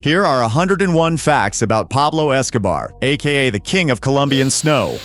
Here are 101 facts about Pablo Escobar, aka the King of Colombian Snow.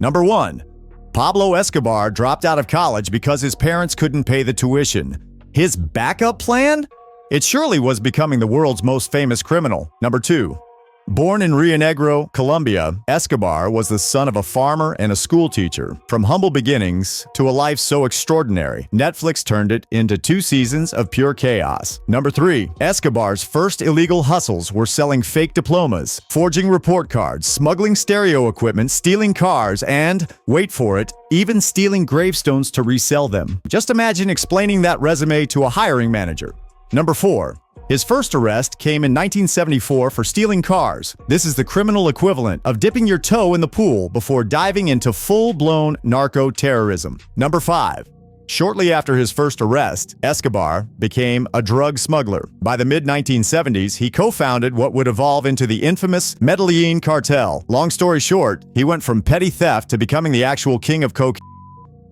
Number 1. Pablo Escobar dropped out of college because his parents couldn't pay the tuition. His backup plan? It surely was becoming the world's most famous criminal. Number 2. Born in Rio Negro, Colombia, Escobar was the son of a farmer and a schoolteacher. From humble beginnings to a life so extraordinary, Netflix turned it into 2 seasons of pure chaos. Number 3. Escobar's first illegal hustles were selling fake diplomas, forging report cards, smuggling stereo equipment, stealing cars, and, wait for it, even stealing gravestones to resell them. Just imagine explaining that resume to a hiring manager. Number 4. His first arrest came in 1974 for stealing cars. This is the criminal equivalent of dipping your toe in the pool before diving into full-blown narco-terrorism. Number 5. Shortly after his first arrest, Escobar became a drug smuggler. By the mid-1970s, he co-founded what would evolve into the infamous Medellín Cartel. Long story short, he went from petty theft to becoming the actual king of cocaine.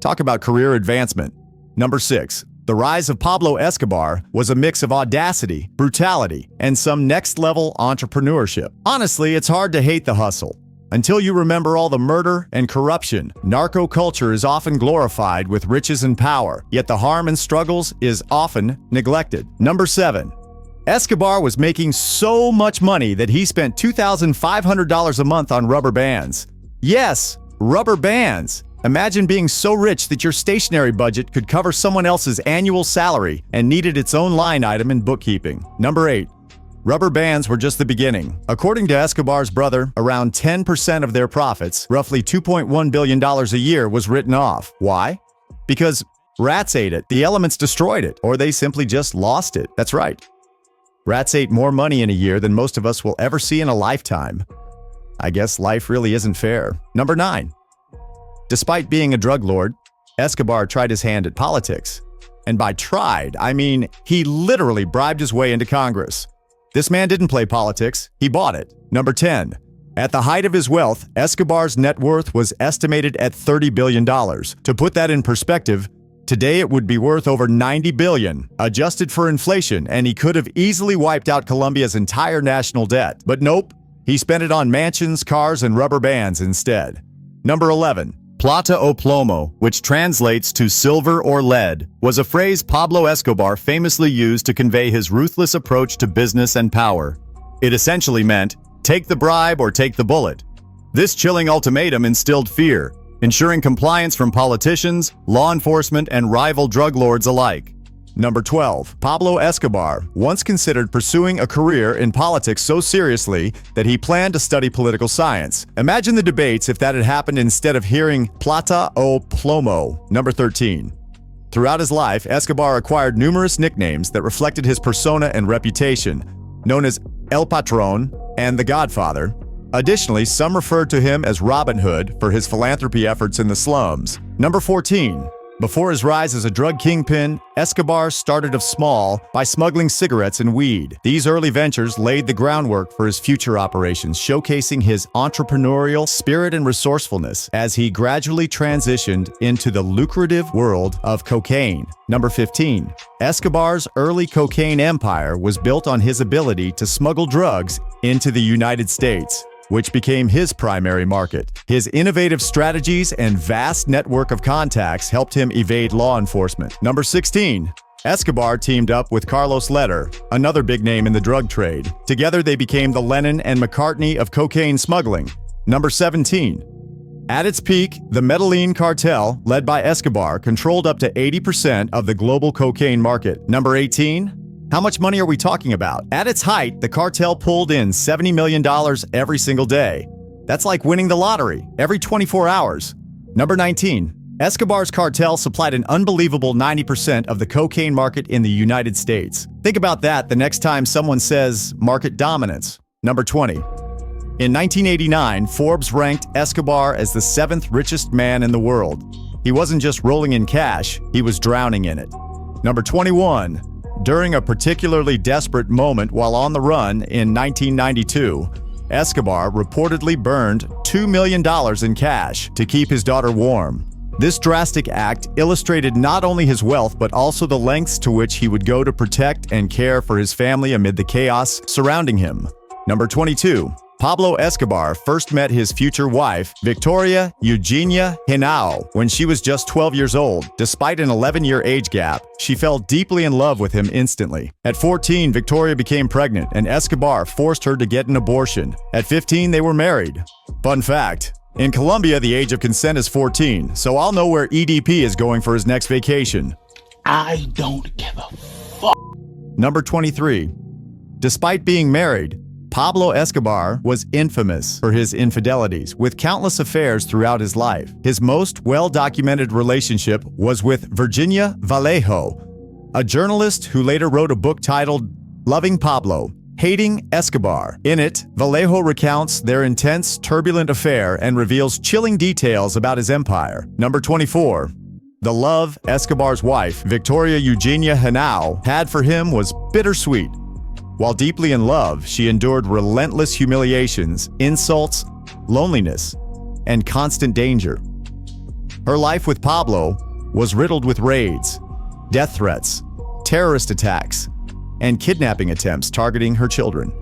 Talk about career advancement. Number 6. The rise of Pablo Escobar was a mix of audacity, brutality, and some next-level entrepreneurship. Honestly, it's hard to hate the hustle. Until you remember all the murder and corruption, narco culture is often glorified with riches and power, yet the harm and struggles is often neglected. Number 7. Escobar was making so much money that he spent $2,500 a month on rubber bands. Yes, rubber bands! Imagine being so rich that your stationery budget could cover someone else's annual salary and needed its own line item in bookkeeping. Number 8. Rubber bands were just the beginning. According to Escobar's brother, around 10% of their profits, roughly $2.1 billion a year, was written off. Why? Because rats ate it, the elements destroyed it, or they simply just lost it. That's right. Rats ate more money in a year than most of us will ever see in a lifetime. I guess life really isn't fair. Number 9. Despite being a drug lord, Escobar tried his hand at politics. And by tried, I mean he literally bribed his way into Congress. This man didn't play politics, he bought it. Number 10. At the height of his wealth, Escobar's net worth was estimated at $30 billion. To put that in perspective, today it would be worth over $90 billion, adjusted for inflation, and he could have easily wiped out Colombia's entire national debt. But nope, he spent it on mansions, cars, and rubber bands instead. Number 11. Plata o plomo, which translates to silver or lead, was a phrase Pablo Escobar famously used to convey his ruthless approach to business and power. It essentially meant, take the bribe or take the bullet. This chilling ultimatum instilled fear, ensuring compliance from politicians, law enforcement, and rival drug lords alike. Number 12. Pablo Escobar once considered pursuing a career in politics so seriously that he planned to study political science. Imagine the debates if that had happened instead of hearing plata o plomo. Number 13. Throughout his life, Escobar acquired numerous nicknames that reflected his persona and reputation, known as El Patron and the Godfather. Additionally, some referred to him as Robin Hood for his philanthropy efforts in the slums. Number 14. Before his rise as a drug kingpin, Escobar started off small by smuggling cigarettes and weed. These early ventures laid the groundwork for his future operations, showcasing his entrepreneurial spirit and resourcefulness as he gradually transitioned into the lucrative world of cocaine. Number 15. Escobar's early cocaine empire was built on his ability to smuggle drugs into the United States, which became his primary market. His innovative strategies and vast network of contacts helped him evade law enforcement. Number 16. Escobar teamed up with Carlos Leder, another big name in the drug trade. Together they became the Lennon and McCartney of cocaine smuggling. Number 17. At its peak, the Medellín Cartel, led by Escobar, controlled up to 80% of the global cocaine market. Number 18. How much money are we talking about? At its height, the cartel pulled in $70 million every single day. That's like winning the lottery every 24 hours. Number 19. Escobar's cartel supplied an unbelievable 90% of the cocaine market in the United States. Think about that the next time someone says market dominance. Number 20. In 1989, Forbes ranked Escobar as the 7th richest man in the world. He wasn't just rolling in cash, he was drowning in it. Number 21. During a particularly desperate moment while on the run in 1992, Escobar reportedly burned $2 million in cash to keep his daughter warm. This drastic act illustrated not only his wealth but also the lengths to which he would go to protect and care for his family amid the chaos surrounding him. Number 22. Pablo Escobar first met his future wife, Victoria Eugenia Henao, when she was just 12 years old. Despite an 11-year age gap, she fell deeply in love with him instantly. At 14, Victoria became pregnant, and Escobar forced her to get an abortion. At 15, they were married. Fun fact: in Colombia, the age of consent is 14, so I'll know where EDP is going for his next vacation. I don't give a fuck. Number 23. Despite being married, Pablo Escobar was infamous for his infidelities, with countless affairs throughout his life. His most well-documented relationship was with Virginia Vallejo, a journalist who later wrote a book titled Loving Pablo, Hating Escobar. In it, Vallejo recounts their intense, turbulent affair and reveals chilling details about his empire. Number 24. The love Escobar's wife, Victoria Eugenia Henao, had for him was bittersweet. While deeply in love, she endured relentless humiliations, insults, loneliness, and constant danger. Her life with Pablo was riddled with raids, death threats, terrorist attacks, and kidnapping attempts targeting her children.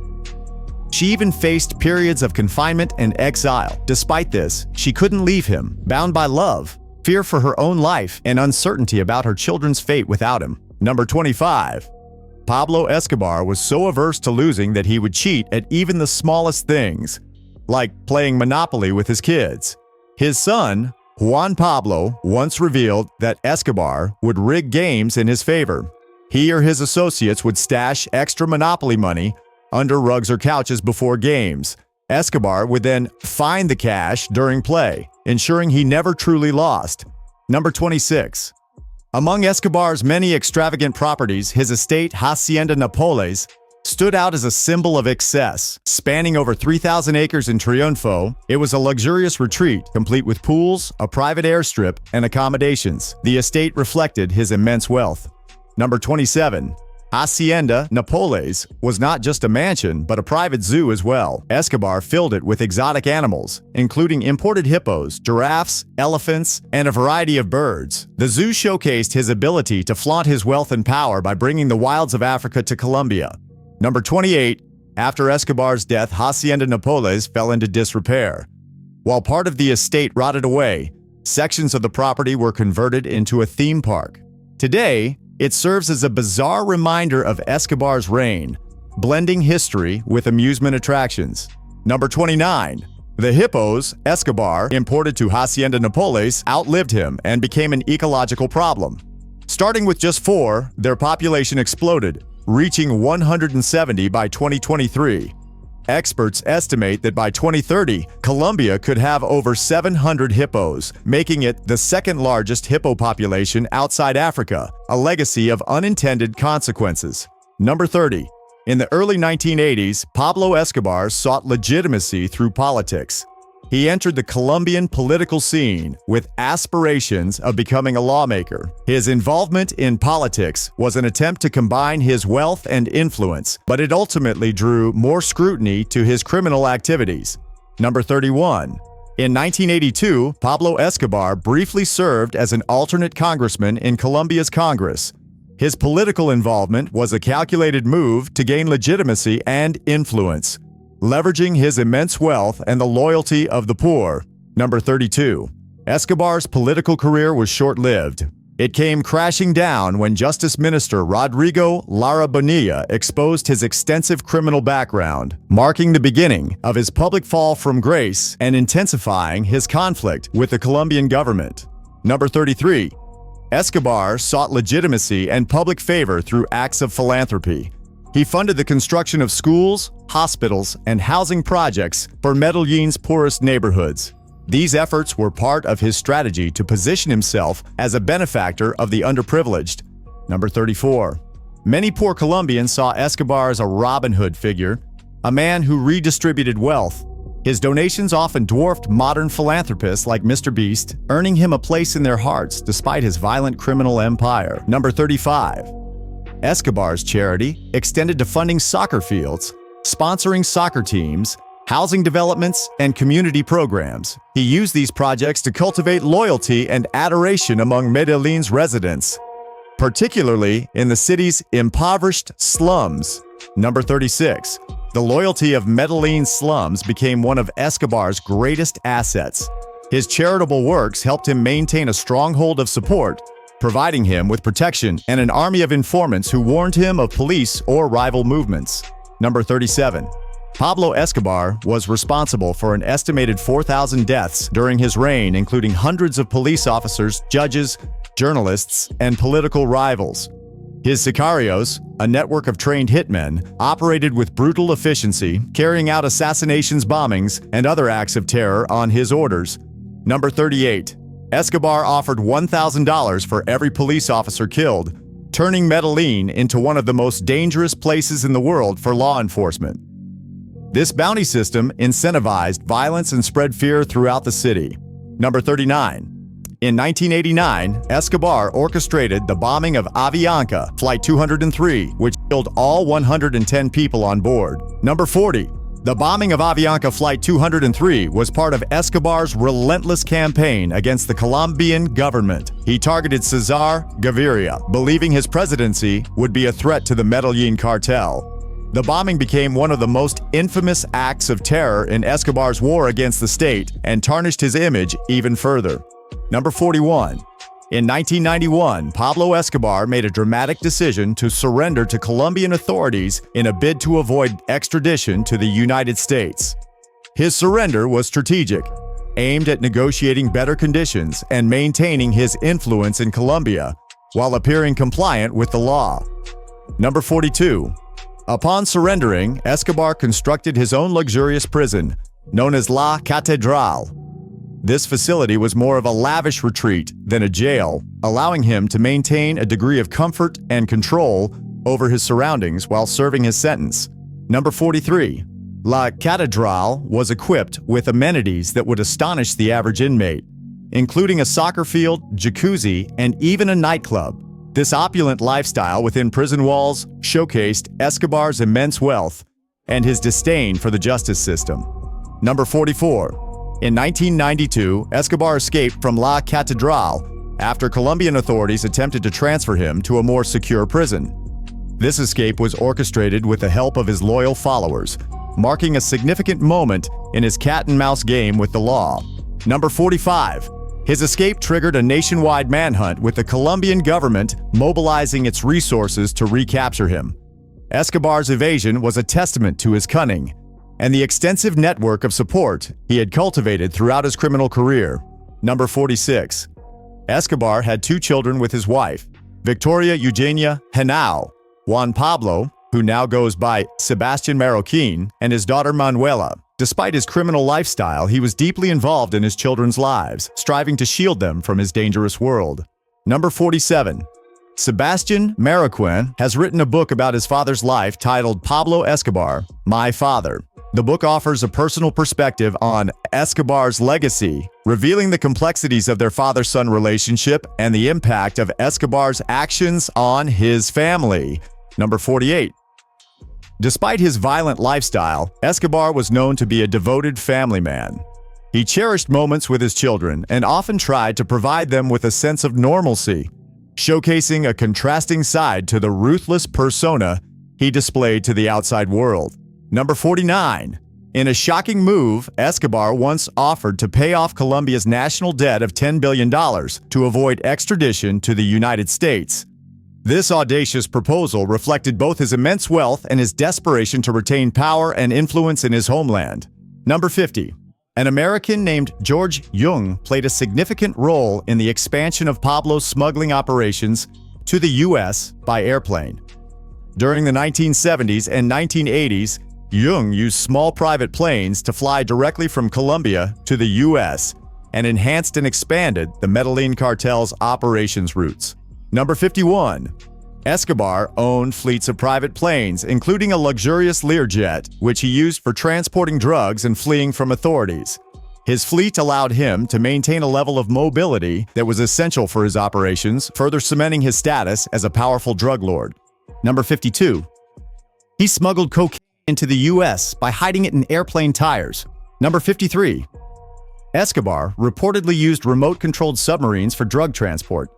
She even faced periods of confinement and exile. Despite this, she couldn't leave him, bound by love, fear for her own life, and uncertainty about her children's fate without him. Number 25. Pablo Escobar was so averse to losing that he would cheat at even the smallest things, like playing Monopoly with his kids. His son, Juan Pablo, once revealed that Escobar would rig games in his favor. He or his associates would stash extra Monopoly money under rugs or couches before games. Escobar would then find the cash during play, ensuring he never truly lost. Number 26. Among Escobar's many extravagant properties, his estate Hacienda Nápoles stood out as a symbol of excess. Spanning over 3,000 acres in Triunfo, it was a luxurious retreat, complete with pools, a private airstrip, and accommodations. The estate reflected his immense wealth. Number 27. Hacienda Nápoles was not just a mansion, but a private zoo as well. Escobar filled it with exotic animals, including imported hippos, giraffes, elephants, and a variety of birds. The zoo showcased his ability to flaunt his wealth and power by bringing the wilds of Africa to Colombia. Number 28. After Escobar's death, Hacienda Nápoles fell into disrepair. While part of the estate rotted away, sections of the property were converted into a theme park. Today, it serves as a bizarre reminder of Escobar's reign, blending history with amusement attractions. Number 29. The hippos Escobar imported to Hacienda Nápoles outlived him and became an ecological problem. Starting with just 4, their population exploded, reaching 170 by 2023. Experts estimate that by 2030, Colombia could have over 700 hippos, making it the second largest hippo population outside Africa, a legacy of unintended consequences. Number 30. In the early 1980s, Pablo Escobar sought legitimacy through politics. He entered the Colombian political scene with aspirations of becoming a lawmaker. His involvement in politics was an attempt to combine his wealth and influence, but it ultimately drew more scrutiny to his criminal activities. Number 31. In 1982, Pablo Escobar briefly served as an alternate congressman in Colombia's Congress. His political involvement was a calculated move to gain legitimacy and influence, leveraging his immense wealth and the loyalty of the poor. Number 32. Escobar's political career was short-lived. It came crashing down when Justice Minister Rodrigo Lara Bonilla exposed his extensive criminal background, marking the beginning of his public fall from grace and intensifying his conflict with the Colombian government. Number 33. Escobar sought legitimacy and public favor through acts of philanthropy. He funded the construction of schools, hospitals, and housing projects for Medellin's poorest neighborhoods. These efforts were part of his strategy to position himself as a benefactor of the underprivileged. Number 34. Many poor Colombians saw Escobar as a Robin Hood figure, a man who redistributed wealth. His donations often dwarfed modern philanthropists like Mr. Beast, earning him a place in their hearts despite his violent criminal empire. Number 35. Escobar's charity extended to funding soccer fields, sponsoring soccer teams, housing developments, and community programs. He used these projects to cultivate loyalty and adoration among Medellin's residents, particularly in the city's impoverished slums. Number 36. The loyalty of Medellin's slums became one of Escobar's greatest assets. His charitable works helped him maintain a stronghold of support, providing him with protection and an army of informants who warned him of police or rival movements. Number 37. Pablo Escobar was responsible for an estimated 4,000 deaths during his reign, including hundreds of police officers, judges, journalists, and political rivals. His sicarios, a network of trained hitmen, operated with brutal efficiency, carrying out assassinations, bombings, and other acts of terror on his orders. Number 38. Escobar offered $1,000 for every police officer killed, turning Medellin into one of the most dangerous places in the world for law enforcement. This bounty system incentivized violence and spread fear throughout the city. Number 39. In 1989, Escobar orchestrated the bombing of Avianca Flight 203, which killed all 110 people on board. Number 40. The bombing of Avianca Flight 203 was part of Escobar's relentless campaign against the Colombian government. He targeted Cesar Gaviria, believing his presidency would be a threat to the Medellín Cartel. The bombing became one of the most infamous acts of terror in Escobar's war against the state and tarnished his image even further. Number 41. In 1991, Pablo Escobar made a dramatic decision to surrender to Colombian authorities in a bid to avoid extradition to the United States. His surrender was strategic, aimed at negotiating better conditions and maintaining his influence in Colombia, while appearing compliant with the law. Number 42. Upon surrendering, Escobar constructed his own luxurious prison, known as La Catedral. This facility was more of a lavish retreat than a jail, allowing him to maintain a degree of comfort and control over his surroundings while serving his sentence. Number 43. La Catedral was equipped with amenities that would astonish the average inmate, including a soccer field, jacuzzi, and even a nightclub. This opulent lifestyle within prison walls showcased Escobar's immense wealth and his disdain for the justice system. Number 44. In 1992, Escobar escaped from La Catedral after Colombian authorities attempted to transfer him to a more secure prison. This escape was orchestrated with the help of his loyal followers, marking a significant moment in his cat-and-mouse game with the law. Number 45. His escape triggered a nationwide manhunt, with the Colombian government mobilizing its resources to recapture him. Escobar's evasion was a testament to his cunning and the extensive network of support he had cultivated throughout his criminal career. Number 46. Escobar had 2 children with his wife, Victoria Eugenia Henao, Juan Pablo, who now goes by Sebastian Marroquin, and his daughter Manuela. Despite his criminal lifestyle, he was deeply involved in his children's lives, striving to shield them from his dangerous world. Number 47. Sebastian Marroquin has written a book about his father's life titled Pablo Escobar, My Father. The book offers a personal perspective on Escobar's legacy, revealing the complexities of their father-son relationship and the impact of Escobar's actions on his family. Number 48. Despite his violent lifestyle, Escobar was known to be a devoted family man. He cherished moments with his children and often tried to provide them with a sense of normalcy, showcasing a contrasting side to the ruthless persona he displayed to the outside world. Number 49. In a shocking move, Escobar once offered to pay off Colombia's national debt of $10 billion to avoid extradition to the United States. This audacious proposal reflected both his immense wealth and his desperation to retain power and influence in his homeland. Number 50. An American named George Jung played a significant role in the expansion of Pablo's smuggling operations to the U.S. by airplane. During the 1970s and 1980s, Jung used small private planes to fly directly from Colombia to the U.S. and enhanced and expanded the Medellín Cartel's operations routes. Number 51. Escobar owned fleets of private planes, including a luxurious Learjet, which he used for transporting drugs and fleeing from authorities. His fleet allowed him to maintain a level of mobility that was essential for his operations, further cementing his status as a powerful drug lord. Number 52. He smuggled cocaine into the U.S. by hiding it in airplane tires. Number 53. Escobar reportedly used remote-controlled submarines for drug transport.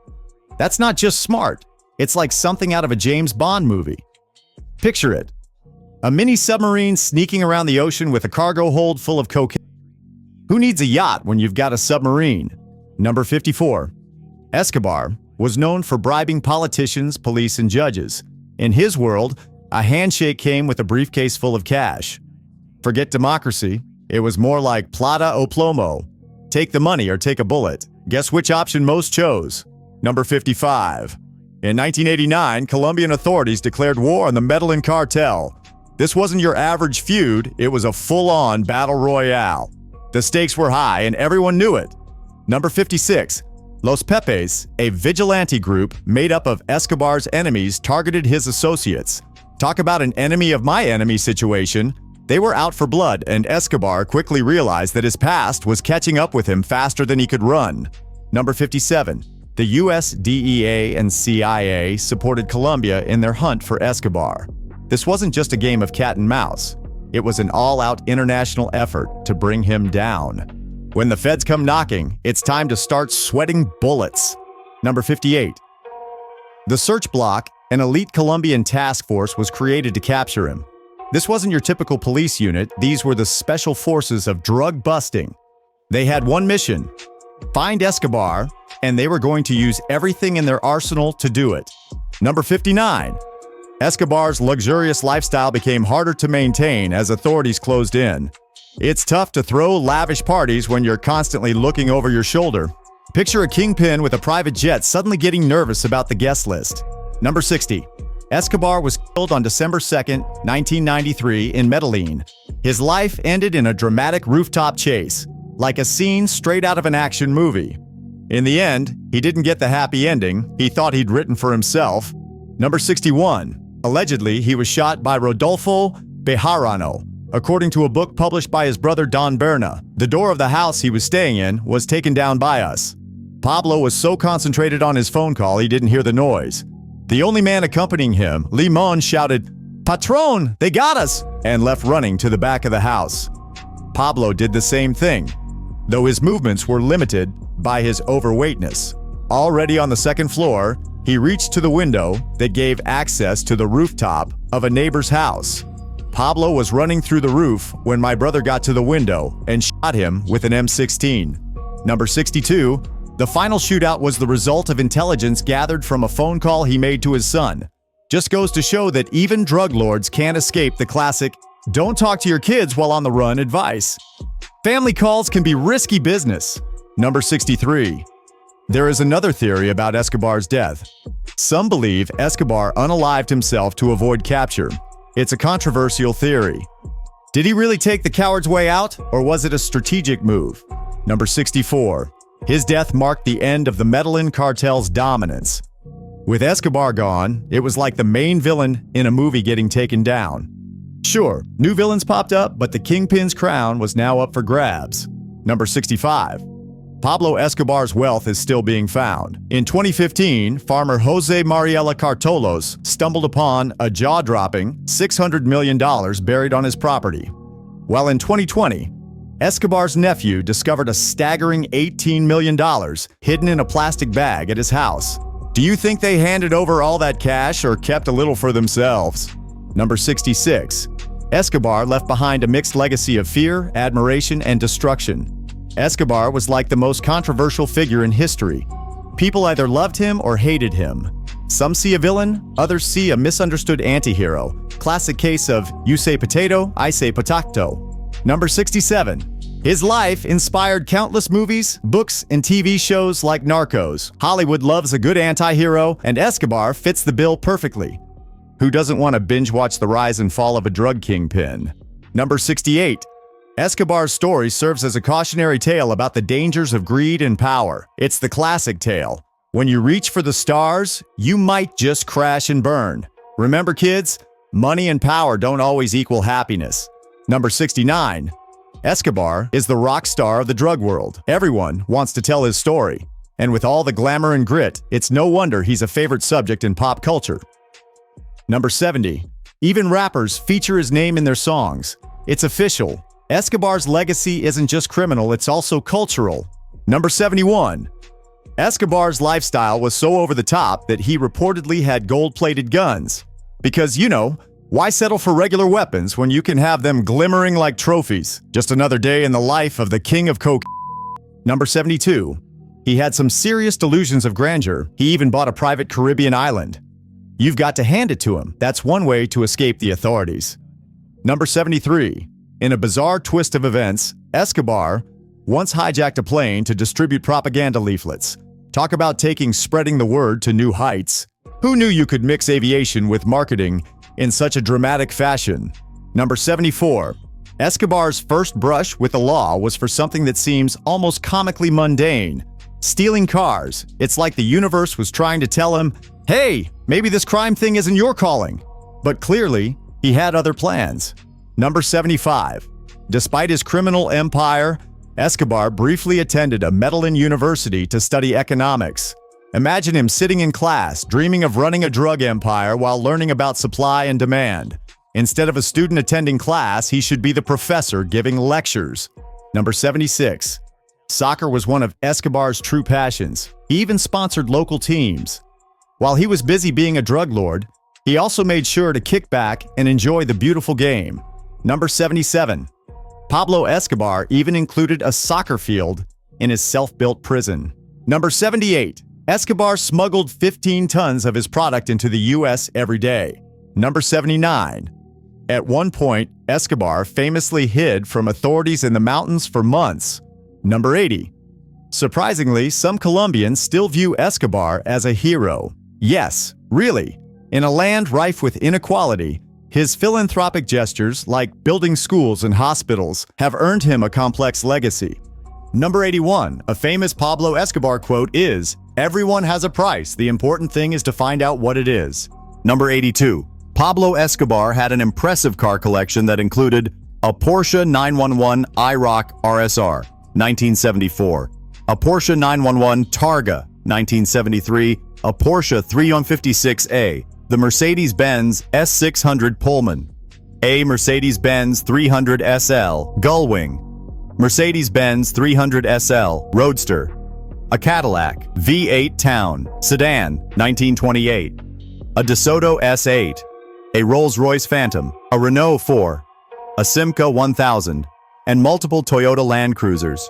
That's not just smart. It's like something out of a James Bond movie. Picture it. A mini submarine sneaking around the ocean with a cargo hold full of cocaine. Who needs a yacht when you've got a submarine? Number 54. Escobar was known for bribing politicians, police, and judges. In his world, a handshake came with a briefcase full of cash. Forget democracy. It was more like plata o plomo. Take the money or take a bullet. Guess which option most chose? Number 55. In 1989, Colombian authorities declared war on the Medellín Cartel. This wasn't your average feud, it was a full-on battle royale. The stakes were high and everyone knew it. Number 56. Los Pepes, a vigilante group made up of Escobar's enemies, targeted his associates. Talk about an enemy of my enemy situation. They were out for blood, and Escobar quickly realized that his past was catching up with him faster than he could run. Number 57. The US DEA and CIA supported Colombia in their hunt for Escobar. This wasn't just a game of cat and mouse. It was an all-out international effort to bring him down. When the feds come knocking, it's time to start sweating bullets. Number 58. The Search Block, an elite Colombian task force, was created to capture him. This wasn't your typical police unit. These were the special forces of drug busting. They had one mission: find Escobar, and they were going to use everything in their arsenal to do it. Number 59. Escobar's luxurious lifestyle became harder to maintain as authorities closed in. It's tough to throw lavish parties when you're constantly looking over your shoulder. Picture a kingpin with a private jet suddenly getting nervous about the guest list. Number 60. Escobar was killed on December 2, 1993 in Medellín. His life ended in a dramatic rooftop chase, like a scene straight out of an action movie. In the end, he didn't get the happy ending he thought he'd written for himself. Number 61. Allegedly, he was shot by Rodolfo Bejarano. According to a book published by his brother Don Berna, the door of the house he was staying in was taken down by us. Pablo was so concentrated on his phone call he didn't hear the noise. The only man accompanying him, Limon, shouted, "Patron, they got us!" and left running to the back of the house. Pablo did the same thing, though his movements were limited by his overweightness. Already on the second floor, he reached to the window that gave access to the rooftop of a neighbor's house. Pablo was running through the roof when my brother got to the window and shot him with an M16. Number 62. The final shootout was the result of intelligence gathered from a phone call he made to his son. Just goes to show that even drug lords can't escape the classic, "don't talk to your kids while on the run" advice. Family calls can be risky business. Number 63. There is another theory about Escobar's death. Some believe Escobar unalived himself to avoid capture. It's a controversial theory. Did he really take the coward's way out, or was it a strategic move? Number 64. His death marked the end of the Medellín Cartel's dominance. With Escobar gone, it was like the main villain in a movie getting taken down. Sure, new villains popped up, but the kingpin's crown was now up for grabs. Number 65. Pablo Escobar's wealth is still being found. In 2015, farmer Jose Mariela Cartolos stumbled upon a jaw-dropping $600 million buried on his property. While in 2020, Escobar's nephew discovered a staggering $18 million hidden in a plastic bag at his house. Do you think they handed over all that cash or kept a little for themselves? Number 66. Escobar left behind a mixed legacy of fear, admiration, and destruction. Escobar was like the most controversial figure in history. People either loved him or hated him. Some see a villain, others see a misunderstood anti-hero. Classic case of you say potato, I say potato. Number 67. His life inspired countless movies, books, and TV shows like Narcos. Hollywood loves a good anti-hero, and Escobar fits the bill perfectly. Who doesn't want to binge-watch the rise and fall of a drug kingpin? Number 68. Escobar's story serves as a cautionary tale about the dangers of greed and power. It's the classic tale. When you reach for the stars, you might just crash and burn. Remember, kids, money and power don't always equal happiness. Number 69. Escobar is the rock star of the drug world. Everyone wants to tell his story. And with all the glamour and grit, it's no wonder he's a favorite subject in pop culture. Number 70. Even rappers feature his name in their songs. It's official. Escobar's legacy isn't just criminal, it's also cultural. Number 71. Escobar's lifestyle was so over the top that he reportedly had gold-plated guns. Because, why settle for regular weapons when you can have them glimmering like trophies? Just another day in the life of the king of coke. Number 72. He had some serious delusions of grandeur. He even bought a private Caribbean island. You've got to hand it to him. That's one way to escape the authorities. Number 73. In a bizarre twist of events, Escobar once hijacked a plane to distribute propaganda leaflets. Talk about taking spreading the word to new heights. Who knew you could mix aviation with marketing in such a dramatic fashion? Number 74. Escobar's first brush with the law was for something that seems almost comically mundane. Stealing cars. It's like the universe was trying to tell him, hey, maybe this crime thing isn't your calling. But clearly, he had other plans. Number 75. Despite his criminal empire, Escobar briefly attended a Medellín university to study economics. Imagine him sitting in class, dreaming of running a drug empire while learning about supply and demand. Instead of a student attending class, he should be the professor giving lectures. Number 76. Soccer was one of Escobar's true passions. He even sponsored local teams. While he was busy being a drug lord, he also made sure to kick back and enjoy the beautiful game. Number 77. Pablo Escobar even included a soccer field in his self-built prison. Number 78. Escobar smuggled 15 tons of his product into the U.S. every day. Number 79. At one point, Escobar famously hid from authorities in the mountains for months. Number 80. Surprisingly, some Colombians still view Escobar as a hero. Yes, really. In a land rife with inequality, his philanthropic gestures, like building schools and hospitals, have earned him a complex legacy. Number 81. A famous Pablo Escobar quote is, "Everyone has a price. The important thing is to find out what it is." Number 82. Pablo Escobar had an impressive car collection that included a Porsche 911 IROC RSR, 1974, a Porsche 911 Targa, 1973, a Porsche 356A, the Mercedes-Benz S600 Pullman, a Mercedes-Benz 300 SL Gullwing, Mercedes-Benz 300 SL Roadster, a Cadillac V8 Town Sedan 1928, a DeSoto S8, a Rolls-Royce Phantom, a Renault 4, a Simca 1000, and multiple Toyota Land Cruisers.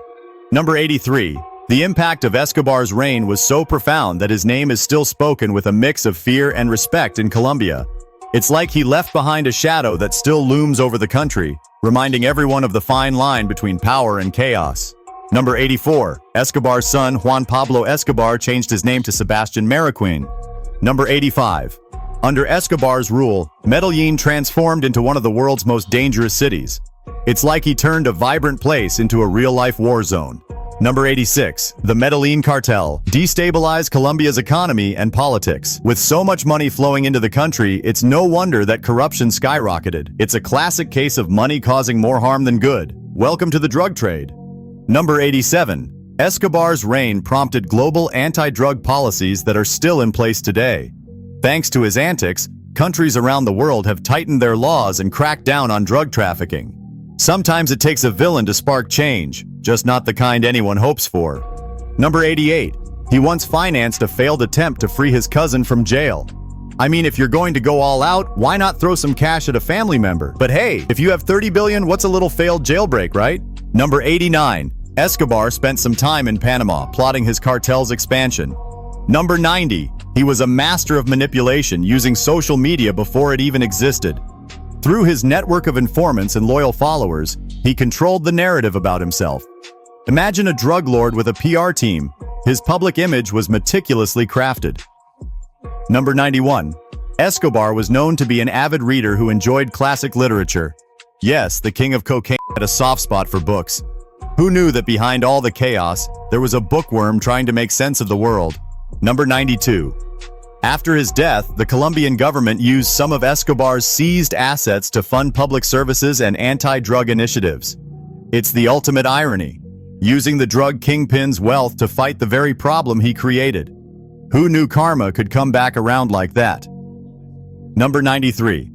Number 83. The impact of Escobar's reign was so profound that his name is still spoken with a mix of fear and respect in Colombia. It's like he left behind a shadow that still looms over the country, reminding everyone of the fine line between power and chaos. Number 84. Escobar's son, Juan Pablo Escobar, changed his name to Sebastian Mariquin. Number 85. Under Escobar's rule, Medellín transformed into one of the world's most dangerous cities. It's like he turned a vibrant place into a real-life war zone. Number 86. The Medellín Cartel destabilized Colombia's economy and politics. With so much money flowing into the country, it's no wonder that corruption skyrocketed. It's a classic case of money causing more harm than good. Welcome to the drug trade. Number 87. Escobar's reign prompted global anti-drug policies that are still in place today. Thanks to his antics, countries around the world have tightened their laws and cracked down on drug trafficking. Sometimes it takes a villain to spark change, just not the kind anyone hopes for. Number 88. He once financed a failed attempt to free his cousin from jail. I mean, if you're going to go all out, why not throw some cash at a family member? But hey, if you have 30 billion, what's a little failed jailbreak, right? Number 89. Escobar spent some time in Panama plotting his cartel's expansion. Number 90. He was a master of manipulation, using social media before it even existed. Through his network of informants and loyal followers, he controlled the narrative about himself. Imagine a drug lord with a PR team. His public image was meticulously crafted. Number 91. Escobar was known to be an avid reader who enjoyed classic literature. Yes, the king of cocaine had a soft spot for books. Who knew that behind all the chaos, there was a bookworm trying to make sense of the world? Number 92. After his death, the Colombian government used some of Escobar's seized assets to fund public services and anti-drug initiatives. It's the ultimate irony, using the drug kingpin's wealth to fight the very problem he created. Who knew karma could come back around like that? Number 93.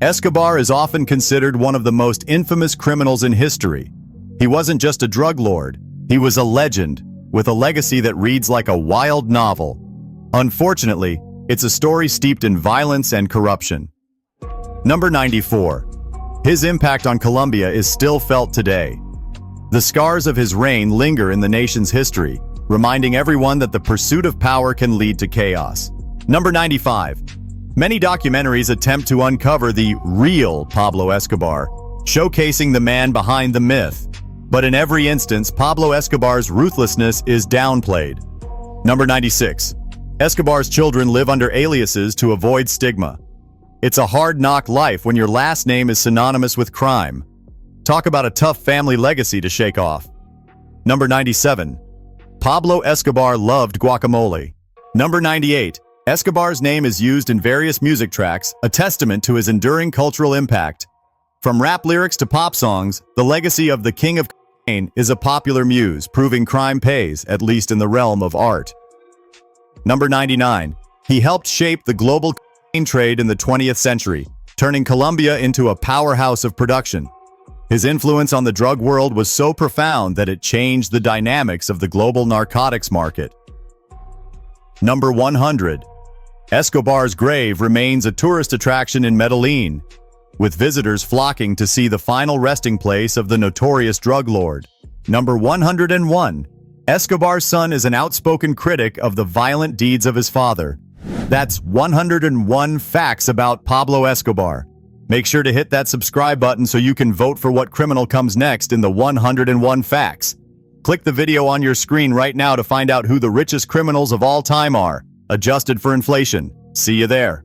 Escobar is often considered one of the most infamous criminals in history. He wasn't just a drug lord, he was a legend, with a legacy that reads like a wild novel. Unfortunately, it's a story steeped in violence and corruption. Number 94. His impact on Colombia is still felt today. The scars of his reign linger in the nation's history, reminding everyone that the pursuit of power can lead to chaos. Number 95. Many documentaries attempt to uncover the real Pablo Escobar, showcasing the man behind the myth. But in every instance, Pablo Escobar's ruthlessness is downplayed. Number 96. Escobar's children live under aliases to avoid stigma. It's a hard-knock life when your last name is synonymous with crime. Talk about a tough family legacy to shake off. Number 97. Pablo Escobar loved guacamole. Number 98. Escobar's name is used in various music tracks, a testament to his enduring cultural impact. From rap lyrics to pop songs, the legacy of the King of Cocaine is a popular muse, proving crime pays, at least in the realm of art. Number 99. He helped shape the global cocaine trade in the 20th century, turning Colombia into a powerhouse of production. His influence on the drug world was so profound that it changed the dynamics of the global narcotics market. Number 100. Escobar's grave remains a tourist attraction in Medellín, with visitors flocking to see the final resting place of the notorious drug lord. Number 101. Escobar's son is an outspoken critic of the violent deeds of his father. That's 101 facts about Pablo Escobar. Make sure to hit that subscribe button so you can vote for what criminal comes next in the 101 facts. Click the video on your screen right now to find out who the richest criminals of all time are, adjusted for inflation. See you there.